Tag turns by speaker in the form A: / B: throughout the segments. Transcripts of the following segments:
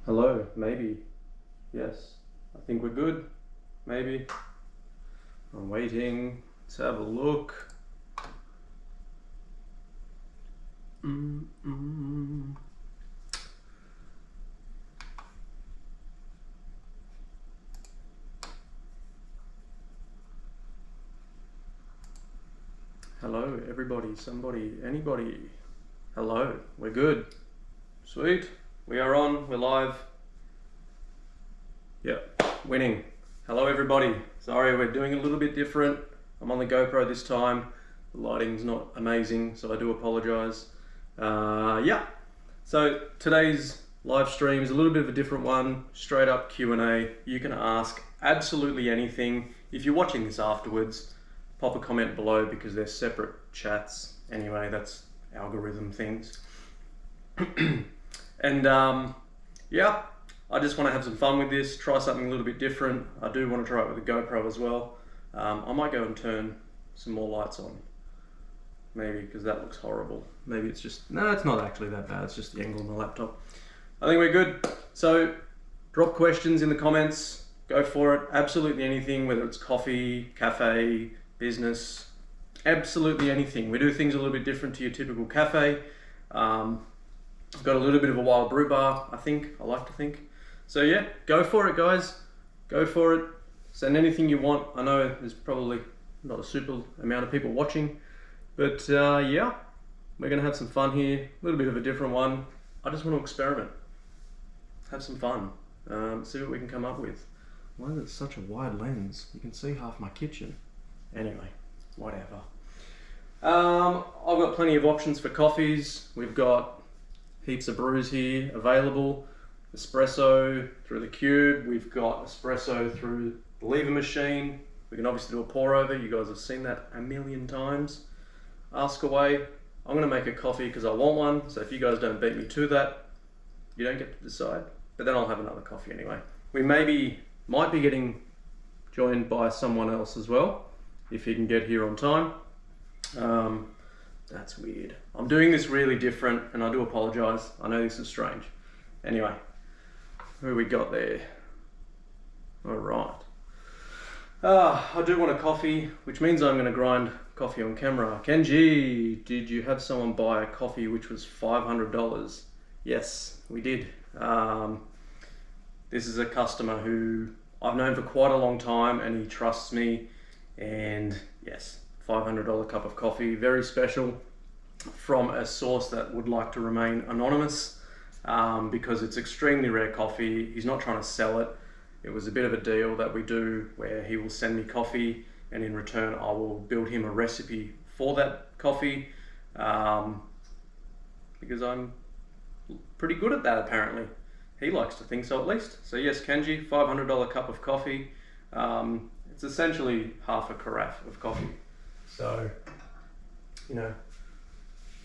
A: Hello, maybe. Yes, I think we're good. Maybe. I'm waiting. Let's have a look. Hello, everybody, somebody, anybody. Hello, we're good. Sweet. We are on, we're live. Yep, winning. Hello, everybody. Sorry, we're doing a little bit different. I'm on the GoPro this time. The lighting's not amazing, so I do apologize. Yeah, so today's live stream is a little bit of a different one. Straight up Q&A. You can ask absolutely anything. If you're watching this afterwards, pop a comment below because they're separate chats. Anyway, that's algorithm things. And yeah, I just want to have some fun with this, try something a little bit different. I do want to try it with a GoPro as well. I might go and turn some more lights on. Maybe, because that looks horrible. Maybe it's just, no, it's not actually that bad. It's just the angle on the laptop. I think we're good. So drop questions in the comments. Go for it. Absolutely anything, whether it's coffee, cafe, business, absolutely anything. We do things a little bit different to your typical cafe. I've got a little bit of a wild brew bar, I like to think. So yeah, go for it, guys. Go for it. Send anything you want. I know there's probably not a super amount of people watching, but yeah, we're gonna have some fun here. A little bit of a different one. I just want to experiment, have some fun, see what we can come up with. Why is it such a wide lens? You can see half my kitchen. Anyway, whatever. I've got plenty of options for coffees. We've got heaps of brews here available. Espresso through the cube. We've got espresso through the lever machine. We can obviously do a pour over. You guys have seen that a million times. Ask away. I'm gonna make a coffee because I want one. So if you guys don't beat me to that, you don't get to decide. But then I'll have another coffee anyway. We might be getting joined by someone else as well, if he can get here on time. That's weird. I'm doing this really different and I do apologize. I know this is strange. Anyway, who we got there? All right. I do want a coffee, which means I'm gonna grind coffee on camera. Kenji, did you have someone buy a coffee which was $500? Yes, we did. This is a customer who I've known for quite a long time and he trusts me, and yes, $500 cup of coffee, very special, from a source that would like to remain anonymous, because it's extremely rare coffee. He's not trying to sell it. It was a bit of a deal that we do where he will send me coffee and in return I will build him a recipe for that coffee, because I'm pretty good at that apparently. He likes to think so at least. So yes, Kenji, $500 cup of coffee. It's essentially half a carafe of coffee. So, you know,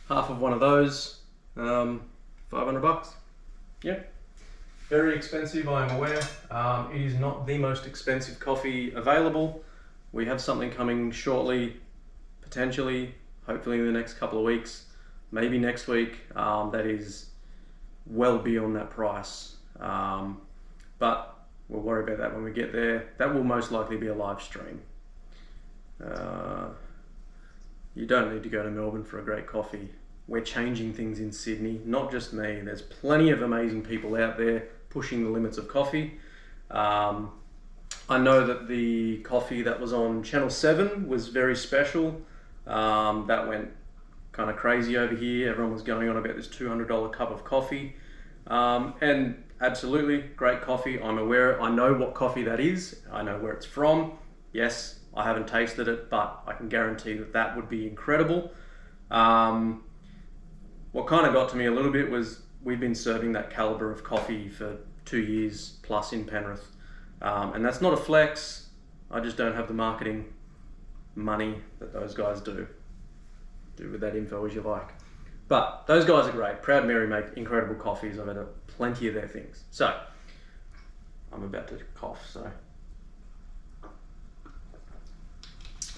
A: half of one of those, 500 bucks. Yeah, very expensive, I am aware. It is not the most expensive coffee available. We have something coming shortly, potentially, hopefully in the next couple of weeks, maybe next week, that is well beyond that price. But we'll worry about that when we get there. That will most likely be a live stream. You don't need to go to Melbourne for a great coffee. We're changing things in Sydney, not just me. There's plenty of amazing people out there pushing the limits of coffee. I know that the coffee that was on Channel 7 was very special. That went kind of crazy over here. Everyone was going on about this $200 cup of coffee. And absolutely great coffee. I'm aware, I know what coffee that is. I know where it's from. Yes, I haven't tasted it, but I can guarantee that that would be incredible. What kind of got to me a little bit was we've been serving that caliber of coffee for 2 years plus in Penrith. And that's not a flex. I just don't have the marketing money that those guys do. Do with that info as you like. But those guys are great. Proud Mary make incredible coffees. I've had plenty of their things. So, I'm about to cough, so.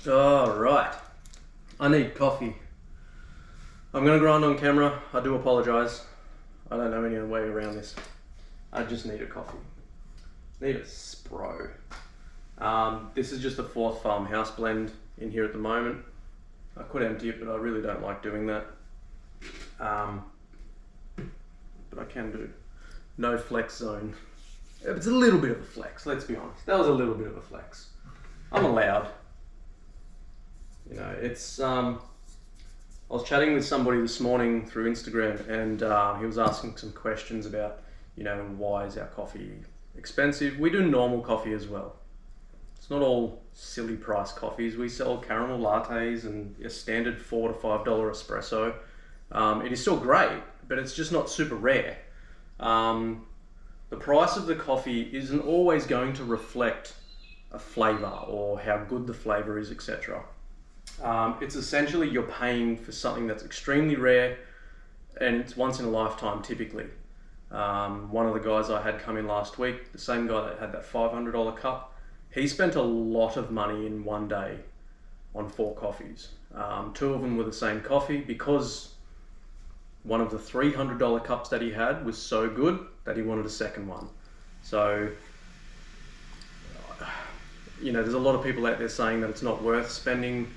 A: All right, I need coffee. I'm gonna grind on camera. I do apologize. I don't know any other way around this. I just need a coffee. Need a Spro. This is just a 4th farmhouse blend in here at the moment. I could empty it, but I really don't like doing that. But I can do. No flex zone. It's a little bit of a flex, let's be honest. That was a little bit of a flex. I'm allowed. You know, it's, I was chatting with somebody this morning through Instagram, and he was asking some questions about, you know, why is our coffee expensive? We do normal coffee as well. It's not all silly price coffees. We sell caramel lattes and a standard $4 to $5 espresso. It is still great, but it's just not super rare. The price of the coffee isn't always going to reflect a flavor or how good the flavor is, etc. It's essentially you're paying for something that's extremely rare, and it's once in a lifetime typically. One of the guys I had come in last week, the same guy that had that $500 cup, he spent a lot of money in one day on 4 coffees. 2 of them were the same coffee, because one of the $300 cups that he had was so good that he wanted a second one. So, you know, there's a lot of people out there saying that it's not worth spending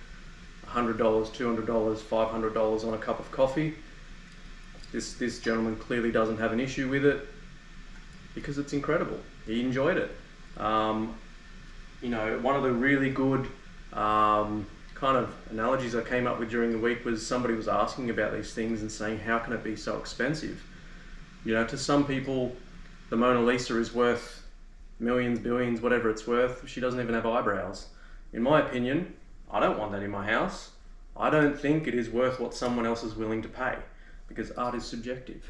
A: $100, $200, $500 on a cup of coffee. This gentleman clearly doesn't have an issue with it because it's incredible. He enjoyed it. You know, one of the really good kind of analogies I came up with during the week was somebody was asking about these things and saying, how can it be so expensive? You know, to some people, the Mona Lisa is worth millions, billions, whatever it's worth. She doesn't even have eyebrows. In my opinion, I don't want that in my house. I don't think it is worth what someone else is willing to pay, because art is subjective.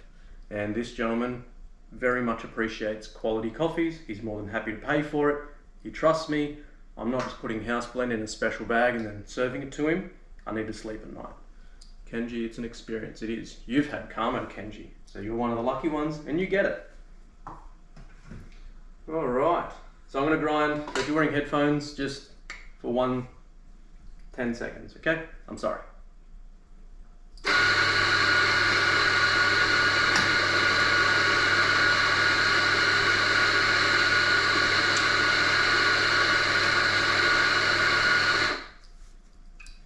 A: And this gentleman very much appreciates quality coffees. He's more than happy to pay for it. He trusts me. I'm not just putting house blend in a special bag and then serving it to him. I need to sleep at night. Kenji, it's an experience. It is. You've had Kamo, Kenji. So you're one of the lucky ones and you get it. All right. So I'm going to grind. If you're wearing headphones, just for 10 seconds, okay? I'm sorry.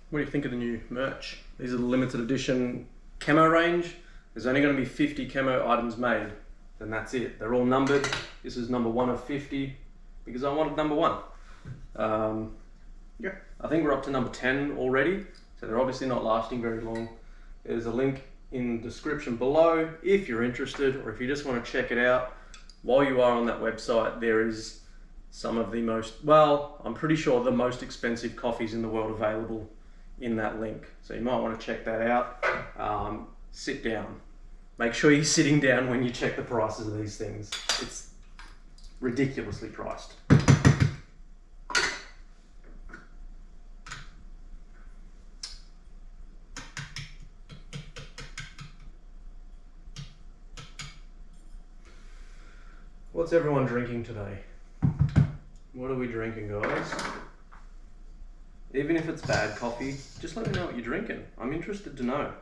A: What do you think of the new merch? These are the limited edition camo range. There's only going to be 50 camo items made, then that's it. They're all numbered. This is number 1 of 50 because I wanted number 1. Yeah, I think we're up to number 10 already, so they're obviously not lasting very long. There's a link in the description below if you're interested, or if you just want to check it out. While you are on that website, there is some of the most, well, I'm pretty sure the most expensive coffees in the world available in that link. So you might want to check that out. Sit down. Make sure you're sitting down when you check the prices of these things. It's ridiculously priced. What's everyone drinking today? What are we drinking, guys? Even if it's bad coffee, just let me know what you're drinking. I'm interested to know.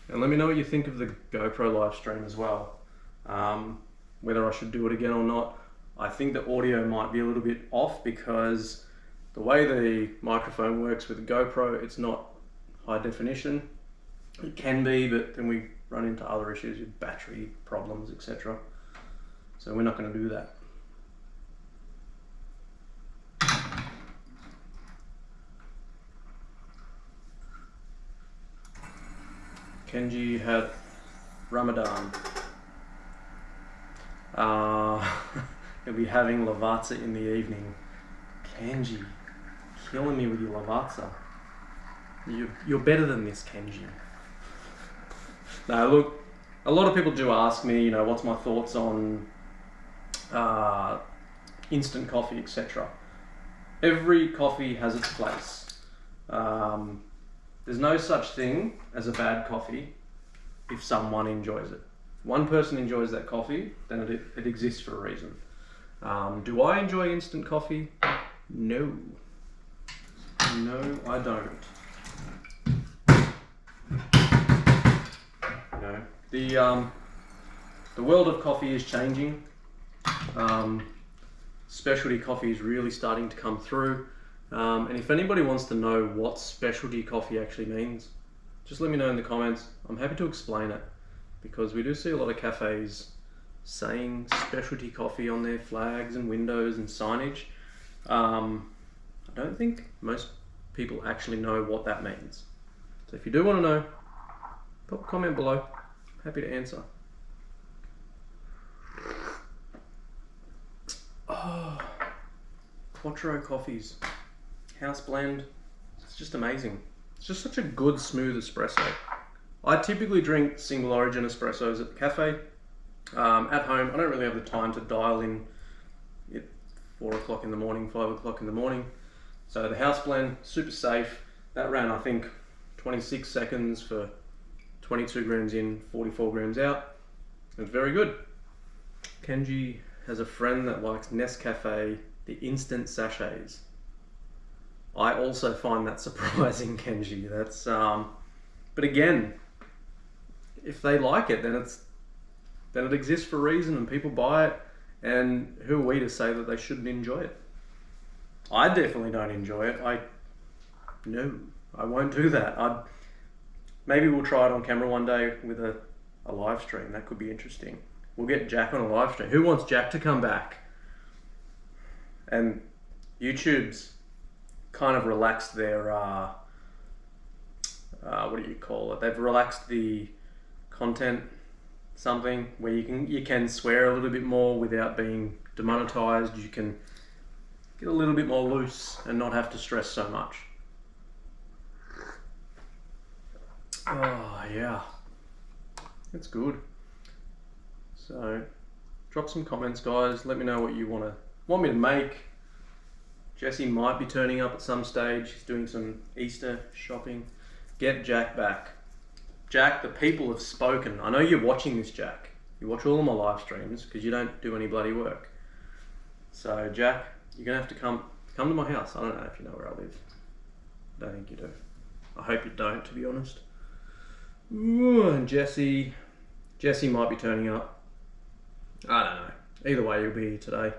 A: And let me know what you think of the GoPro live stream as well. Whether I should do it again or not. I think the audio might be a little bit off because the way the microphone works with the GoPro, it's not high definition. It can be, but then we run into other issues with battery problems, etc. So we're not going to do that. Kenji had Ramadan. He'll be having lavazza in the evening. Kenji, killing me with your lavazza. You're better than this, Kenji. Now look, a lot of people do ask me, you know, what's my thoughts on instant coffee, etc. Every coffee has its place. There's no such thing as a bad coffee if someone enjoys it. If one person enjoys that coffee, then it exists for a reason. Do I enjoy instant coffee? No. No, I don't. The world of coffee is changing. Specialty coffee is really starting to come through. And if anybody wants to know what specialty coffee actually means, just let me know in the comments. I'm happy to explain it, because we do see a lot of cafes saying specialty coffee on their flags and windows and signage. I don't think most people actually know what that means. So if you do want to know, pop a comment below. Happy to answer. Oh, Quattro coffees, house blend. It's just amazing. It's just such a good smooth espresso. I typically drink single origin espressos at the cafe. At home, I don't really have the time to dial in at 4 o'clock in the morning, 5 o'clock in the morning. So the house blend, super safe. That ran, I think, 26 seconds for 22 grams in, 44 grams out. It's very good. Kenji has a friend that likes Nescafe, the instant sachets. I also find that surprising, Kenji. That's but again, if they like it, then it exists for a reason and people buy it, and who are we to say that they shouldn't enjoy it? I definitely don't enjoy it. No, I won't do that. Maybe we'll try it on camera one day with a live stream. That could be interesting. We'll get Jack on a live stream. Who wants Jack to come back? And YouTube's kind of relaxed their, what do you call it? They've relaxed the content something where you can swear a little bit more without being demonetized. You can get a little bit more loose and not have to stress so much. Oh yeah, it's good. So drop some comments, guys. Let me know what you want me to make. Jesse might be turning up at some stage. He's doing some Easter shopping. Get Jack back. Jack, the people have spoken. I know you're watching this, Jack. You watch all of my live streams because you don't do any bloody work. So Jack, you're gonna have to come to my house. I don't know if you know where I live. I don't think you do. I hope you don't, to be honest. Ooh, and Jesse might be turning up. I don't know. Either way, you'll be here today.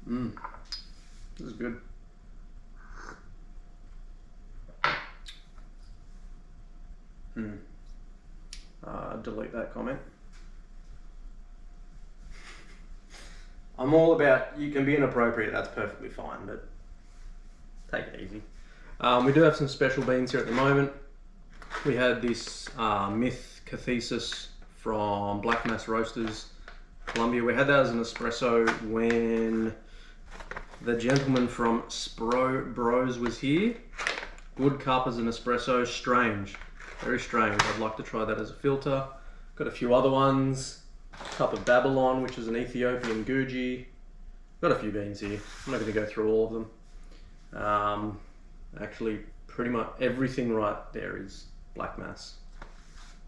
A: This is good. Delete that comment. I'm all about, you can be inappropriate, that's perfectly fine, but take it easy. We do have some special beans here at the moment. We had this Myth Cathesis from Black Mass Roasters, Colombia. We had that as an espresso when the gentleman from Spro Bros was here. Good cup as an espresso, strange, very strange. I'd like to try that as a filter. Got a few other ones. Cup of Babylon, which is an Ethiopian Guji. Got a few beans here. I'm not going to go through all of them. Actually, pretty much everything right there is Black Mass.